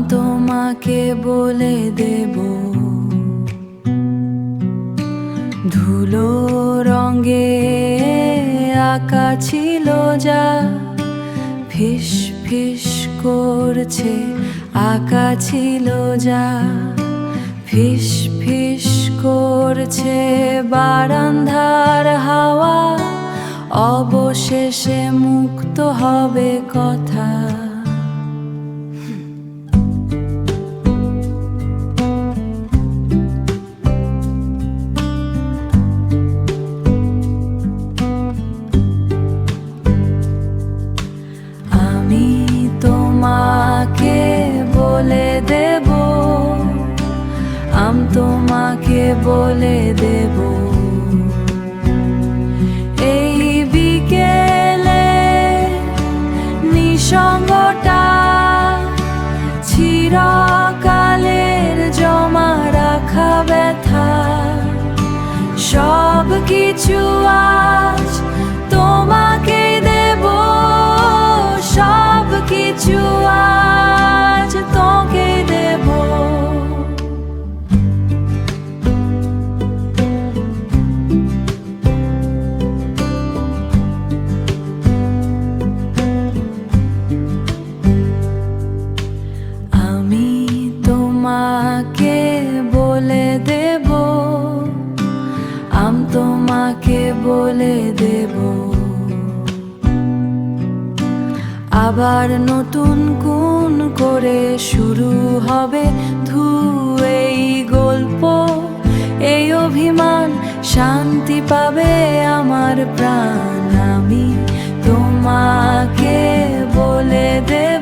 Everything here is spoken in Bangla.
তোমাকে বলে দেব ধুলো রঙে আঁকা ছিল যা ফিস ফিস করছে আঁকা ছিল যা ফিস ফিস করছে বারান্দার হাওয়া অবশেষে মুক্ত হবে কথা। তোমাকে বলে দেব তোমাকে বলে দেব এই বিকেলে নিঃসঙ্গটা চিরকালের জমা রাখা ব্যথা সব কিছু আজ তোমাকে দেব সব কিছু আজ তোকে দেব। আমি তোমাকে বলে দেব তোমাকে বলে দেব আবার নতুন কোন করে শুরু হবে এই গল্প এই অভিমান শান্তি পাবে আমার প্রাণ। আমি তোমাকে বলে দেব